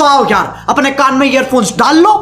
तो आओ यार, अपने कान में ईयरफोन्स डाल लो।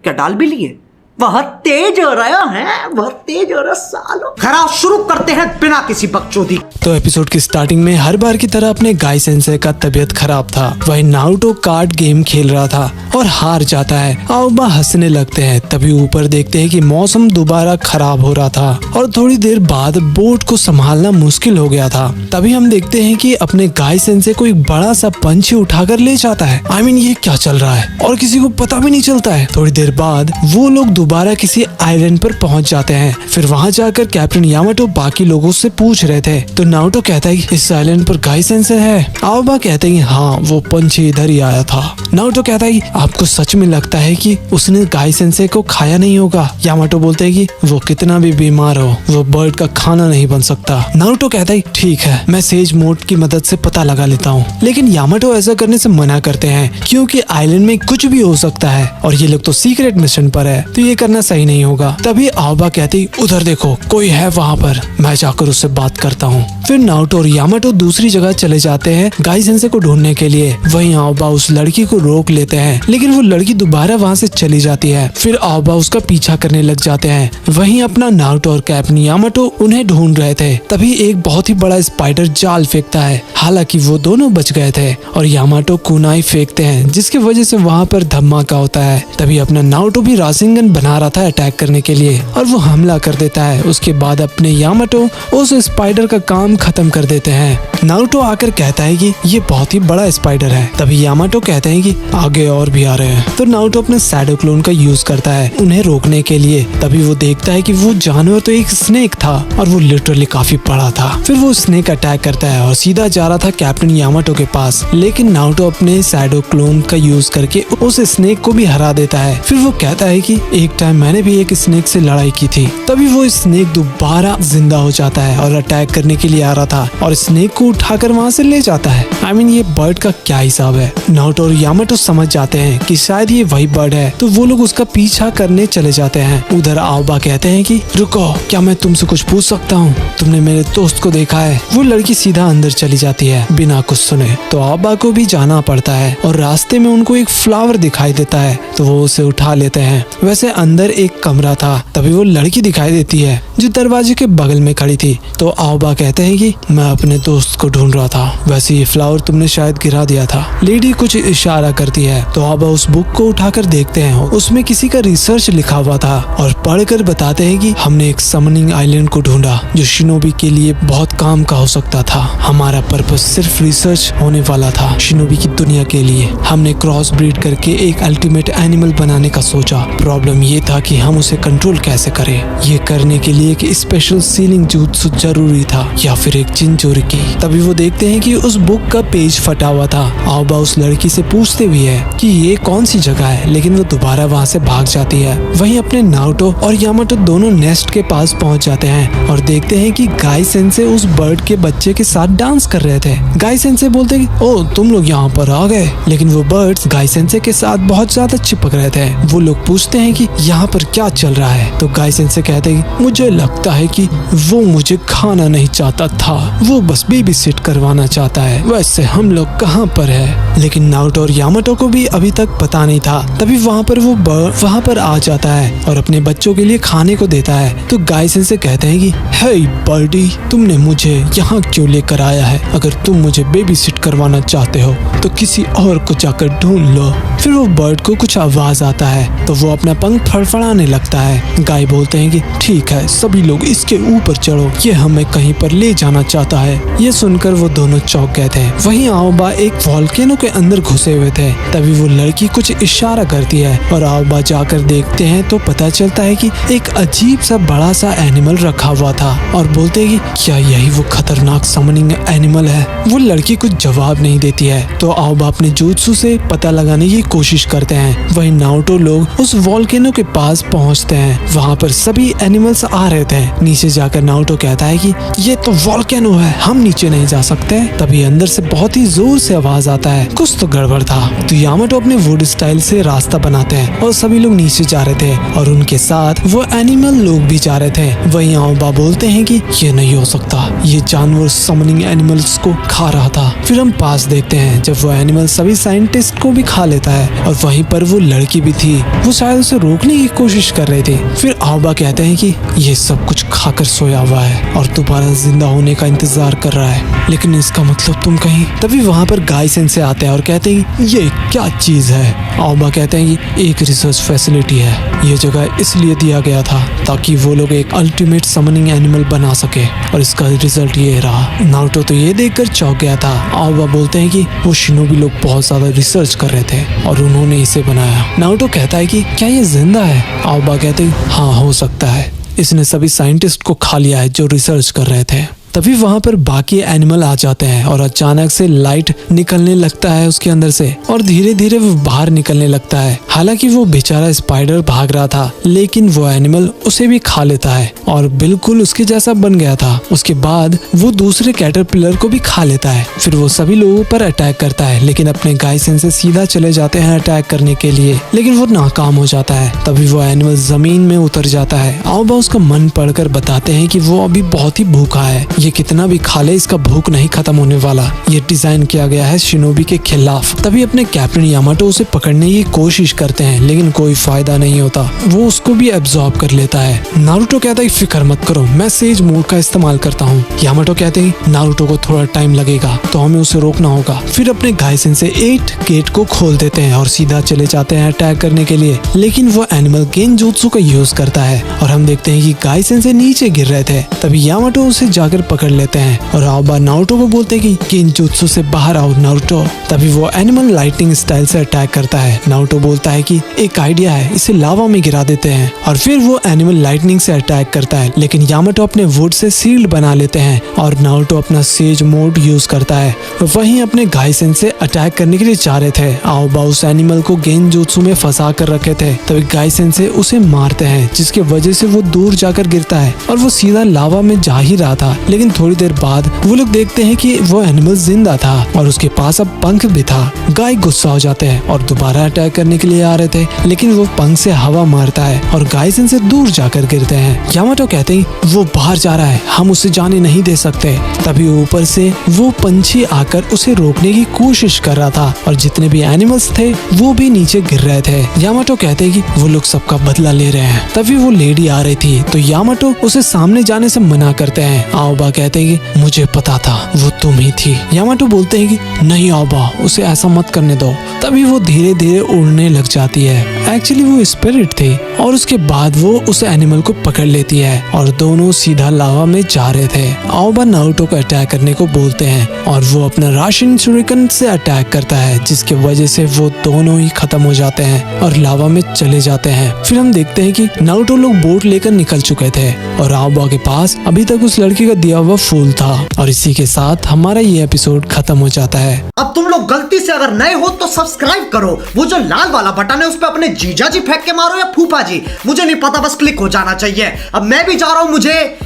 क्या डाल भी लिए? बहुत तेज हो रहा है, बहुत तेज हो रहा सालो। खैर शुरू करते हैं बिना किसी बकचोदी। तो एपिसोड की स्टार्टिंग में हर बार की तरह अपने गाई सेंसे का तबीयत खराब था। वही नारुतो कार्ड गेम खेल रहा था और हार जाता है। आओबा हंसने लगते हैं। तभी ऊपर देखते हैं कि मौसम दोबारा खराब हो रहा था और थोड़ी देर बाद बोट को संभालना मुश्किल हो गया था। तभी हम देखते हैं कि अपने गाई सेंसे को एक बड़ा सा पंछी उठाकर ले जाता है। ये क्या चल रहा है और किसी को पता भी नहीं चलता है। थोड़ी देर बाद वो लोग दोबारा किसी आइलैंड पर पहुंच जाते हैं। फिर वहां जाकर कैप्टन यामाटो बाकी लोगों से पूछ रहे थे तो नारुतो कहता है इस आइलैंड पर गाई सेंसे है। आओबा कहते हैं हाँ, वो पंछी इधर ही आया था। नारुतो कहता है आपको सच में लगता है कि उसने गाई सेंसे को खाया नहीं होगा? यामाटो बोलते हैं कि वो कितना भी बीमार हो वो बर्ड का खाना नहीं बन सकता। नारुतो कहता है ठीक है, मैं सेज मोड की मदद से पता लगा लेता हूँ। लेकिन यामाटो ऐसा करने से मना करते हैं क्योंकि आइलैंड में कुछ भी हो सकता है और ये लोग तो सीक्रेट मिशन पर है, तो ये करना सही नहीं होगा। तभी आओबा कहती उधर देखो कोई है वहाँ पर, मैं जाकर उससे बात करता हूँ। फिर नारुतो और यामाटो दूसरी जगह चले जाते हैं गाई सेंसे को ढूंढने के लिए। वहीं आओबा उस लड़की को रोक लेते हैं लेकिन वो लड़की दोबारा वहाँ से चली जाती है। फिर आओबा उसका पीछा करने लग जाते हैं। वहीं अपना नारुतो और कैप्टन यामाटो उन्हें ढूंढ रहे थे। तभी एक बहुत ही बड़ा स्पाइडर जाल फेंकता है। हालांकि वो दोनों बच गए थे और यामाटो कुनाई फेंकते हैं जिसकी वजह से वहाँ पर धमाका होता है। तभी अपना नारुतो भी राशिंगन बना रहा था अटैक करने के लिए और वो हमला कर देता है। उसके बाद अपने यामाटो उस स्पाइडर का काम खत्म कर देते हैं। नारुतो आकर कहता है कि ये बहुत ही बड़ा स्पाइडर है। तभी यामाटो कहते हैं कि आगे और भी आ रहे हैं। तो नारुतो अपने शैडो क्लोन का यूज करता है उन्हें रोकने के लिए। तभी वो देखता है कि वो जानवर तो एक स्नेक था और वो लिटरली काफी बड़ा था। फिर वो स्नेक अटैक करता है और सीधा जा रहा था कैप्टन यामाटो के पास। लेकिन नारुतो अपने शैडो क्लोन का यूज करके उस स्नेक को भी हरा देता है। फिर वो कहता है कि एक टाइम मैंने भी एक स्नेक से लड़ाई की थी। तभी वो स्नेक दोबारा जिंदा हो जाता है और अटैक करने के लिए आ रहा था और स्नेक को उठाकर वहाँ से ले जाता है। ये बर्ड का क्या हिसाब है? नारुतो और यामाटो समझ जाते हैं कि शायद ये वही बर्ड है, तो वो लोग उसका पीछा करने चले जाते हैं। उधर आओबा कहते हैं कि रुको, क्या मैं तुमसे कुछ पूछ सकता हूँ? तुमने मेरे दोस्त को देखा है? वो लड़की सीधा अंदर चली जाती है बिना कुछ सुने। तो आओबा को भी जाना पड़ता है और रास्ते में उनको एक फ्लावर दिखाई देता है तो वो उसे उठा लेते हैं। वैसे अंदर एक कमरा था। तभी वो लड़की दिखाई देती है जो दरवाजे के बगल में खड़ी थी। तो आओबा कहते हैं कि मैं अपने दोस्त को ढूंढ रहा था, वैसे ये फ्लावर तुमने शायद गिरा दिया था। लेडी कुछ इशारा करती है तो आओबा उस बुक को उठाकर देखते हैं। उसमें किसी का रिसर्च लिखा हुआ था और पढ़कर बताते हैं कि हमने एक समनिंग आइलैंड को ढूंढा जो शिनोबी के लिए बहुत काम का हो सकता था। हमारा पर्पस सिर्फ रिसर्च होने वाला था शिनोबी की दुनिया के लिए। हमने क्रॉस ब्रीड करके एक अल्टीमेट एनिमल बनाने का सोचा। प्रॉब्लम ये था कि हम उसे कंट्रोल कैसे करें। ये करने के लिए एक स्पेशल सीलिंग jutsu जरूरी था या फिर एक चिंचोरी की। तभी वो देखते हैं कि उस बुक का पेज फटा हुआ था। आओबा उस लड़की से पूछते भी है कि ये कौन सी जगह है, लेकिन वो दोबारा वहाँ से भाग जाती है। वहीं अपने नारुतो और यामाटो दोनों नेस्ट के पास पहुँच जाते हैं और देखते हैं कि गाई सेंसे उस बर्ड के बच्चे के साथ डांस कर रहे थे। गाई सेंसे बोलते हैं ओ तुम लोग यहाँ पर आ गए, लेकिन वो बर्ड्स गाई सेंसे के साथ बहुत ज्यादा चिपक रहे थे। वो लोग पूछते हैं कि यहाँ पर क्या चल रहा है। तो गाई सेंसे कहते हैं मुझे लगता है कि वो मुझे खाना नहीं चाहता था, वो बस बेबी सिट करवाना चाहता है। वैसे हम लोग कहाँ पर है? लेकिन नारुतो और यामाटो को भी अभी तक पता नहीं था। तभी वहाँ पर वो बर्ड वहाँ पर आ जाता है और अपने बच्चों के लिए खाने को देता है। तो गाई सेंसे कहते हैं कि हे बर्डी, तुमने मुझे यहाँ क्यों लेकर आया है? अगर तुम मुझे बेबी सिट करवाना चाहते हो तो किसी और को जाकर ढूंढ लो। फिर वो बर्ड को कुछ आवाज आता है तो वो अपना पंख फड़फड़ाने लगता है। गाय बोलते हैं कि ठीक है, सभी लोग इसके ऊपर चढ़ो, ये हमें कहीं पर ले जाना चाहता है। ये सुनकर वो दोनों चौंक गए थे। वहीं आओबा एक वॉल्केनो के अंदर घुसे हुए थे। तभी वो लड़की कुछ इशारा करती है और आओबा जाकर देखते हैं तो पता चलता है कि एक अजीब सा बड़ा सा एनिमल रखा हुआ था और बोलते हैं कि क्या यही वो खतरनाक समनिंग एनिमल है? वो लड़की कुछ जवाब नहीं देती है। तो आओबा अपने jutsu से पता लगाने की कोशिश करते हैं। वहीं नारुतो लोग उस वॉल्केनो के पास पहुंचते हैं। वहाँ पर सभी एनिमल्स आ रहे थे। नीचे जाकर नारुतो कहता है कि ये तो वॉल्केनो है, हम नीचे नहीं जा सकते। तभी अंदर से बहुत ही जोर से आवाज आता है, कुछ तो गड़बड़ था। तो यामाटो अपने अपने वुड स्टाइल से रास्ता बनाते हैं और सभी लोग नीचे जा रहे थे और उनके साथ वो एनिमल लोग भी जा रहे थे। वहीं आओबा बोलते हैं कि ये नहीं हो सकता, ये जानवर समनिंग एनिमल्स को खा रहा था। फिर हम पास देखते हैं जब वो एनिमल सभी साइंटिस्ट को भी खा लेता है और वहीं पर वो लड़की भी थी, वो शायद उसे रोकने की कोशिश कर रहे थे। फिर आओबा कहते हैं कि ये सब कुछ खाकर सोया हुआ है और दोबारा जिंदा होने का इंतजार कर रहा है, लेकिन इसका मतलब तुम कहीं। तभी वहाँ पर गाय सेंसे आते हैं और कहते हैं ये क्या चीज है। आओबा कहते हैं कि एक रिसर्च फैसिलिटी है, ये जगह इसलिए दिया गया था ताकि वो लोग एक अल्टीमेट समनिंग एनिमल बना सके और इसका रिजल्ट ये रहा। नारुतो तो ये देखकर चौंक गया था। आओबा बोलते हैं कि वो शिनोबी लोग बहुत ज्यादा रिसर्च कर रहे थे और उन्होंने इसे बनाया। नारुतो कहता है कि क्या ये जिंदा है? आओबा कहते हैं हाँ हो सकता है, इसने सभी साइंटिस्ट को खा लिया है जो रिसर्च कर रहे थे। तभी वहाँ पर बाकी एनिमल आ जाते हैं और अचानक से लाइट निकलने लगता है उसके अंदर से और धीरे धीरे वो बाहर निकलने लगता है। हालांकि वो बेचारा स्पाइडर भाग रहा था, लेकिन वो एनिमल उसे भी खा लेता है और बिल्कुल उसके जैसा बन गया था। उसके बाद वो दूसरे कैटरपिलर को भी खा लेता है। फिर वो सभी लोगों पर अटैक करता है, लेकिन अपने गाइसेन से सीधा चले जाते हैं अटैक करने के लिए, लेकिन वो नाकाम हो जाता है। तभी वो एनिमल जमीन में उतर जाता है। आओबा उसका मन पढ़कर बताते हैं कि वो अभी बहुत ही भूखा है, ये कितना भी खा ले इसका भूख नहीं खत्म होने वाला। ये डिजाइन किया गया है शिनोबी के खिलाफ। तभी अपने कैप्टन यामाटो उसे पकड़ने की कोशिश करते हैं, लेकिन कोई फायदा नहीं होता, वो उसको भी एब्जॉर्ब कर लेता है। नारुतो कहता है फिक्र मत करो, मैं सेज मोड का इस्तेमाल करता हूँ। यामाटो कहते हैं नारुतो को थोड़ा टाइम लगेगा तो हमें उसे रोकना होगा। फिर अपने गाइसेन से 8 गेट को खोल देते हैं और सीधा चले जाते हैं अटैक करने के लिए, लेकिन वो एनिमल गेंजूत्सु का यूज करता है और हम देखते हैं कि गाइसेन से नीचे गिर रहे थे। तभी यामाटो उसे जाकर पकड़ लेते हैं और आओबा नारुतो को बोलते हैं कि गेंजूत्सु से बाहर आओ नारुतो। तभी वो एनिमल लाइटिंग स्टाइल से अटैक करता है। नारुतो बोलता है कि एक आइडिया है, इसे लावा में गिरा देते हैं और फिर वो एनिमल लाइटनिंग से अटैक करता है, लेकिन यामाटो अपने वुड से सील्ड बना लेते हैं और नारुतो अपना सेज मोड यूज करता है। वहीं अपने गाइसेन से अटैक करने के लिए जा रहे थे। आओबा उस एनिमल को गेंजूत्सु में फंसा कर रखे थे। तभी गाइसेन से उसे मारते हैं, जिसकी वजह से वो दूर जाकर गिरता है और वो सीधा लावा में जा ही रहा था, लेकिन थोड़ी देर बाद वो लोग देखते हैं कि वो एनिमल जिंदा था और उसके पास अब पंख भी था। गाय गुस्सा हो जाते हैं और दोबारा अटैक करने के लिए आ रहे थे, लेकिन वो पंख से हवा मारता है और गाइसेन से दूर जाकर गिरते हैं। यामाटो कहते हैं वो बाहर जा रहा है, हम उसे जाने नहीं दे सकते। तभी ऊपर से वो पंछी आकर उसे रोकने की कोशिश कर रहा था और जितने भी एनिमल्स थे वो भी नीचे गिर रहे थे। यामाटो कहते हैं कि वो लोग सबका बदला ले रहे हैं। तभी वो लेडी आ रही थी तो यामाटो उसे सामने जाने से मना करते हैं। आओबा कहते हैं कि मुझे पता था वो तुम ही थी। यामाटो बोलते हैं कि नहीं आओबा, उसे ऐसा मत करने दो। तभी वो धीरे धीरे उड़ने लग जाती है। एक्चुअली वो स्पिरिट थी और उसके बाद वो उस एनिमल को पकड़ लेती है और दोनों सीधा लावा में जा रहे थे। आओबा नारुतो को अटैक करने को बोलते हैं और वो अपना राशिन शुरिकन से अटैक करता है, जिसकी वजह से वो दोनों ही खत्म हो जाते हैं और लावा में चले जाते हैं। फिर हम देखते हैं कि नारुतो लोग बोट लेकर निकल चुके थे और आओबा के पास अभी तक उस लड़की का दिया हुआ फूल था। और इसी के साथ हमारा ये एपिसोड खत्म हो जाता है। अब तुम लोग गलती से अगर नए हो तो सब्सक्राइब करो, वो जो लाल वाला बटन है उस पे अपने जीजा जी फेंक के मारो या फूफा जी, मुझे नहीं पता, बस क्लिक हो जाना चाहिए। अब मैं भी जा रहा हूं, मुझे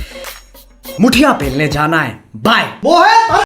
मुठिया पेलने जाना है। बाय। वो है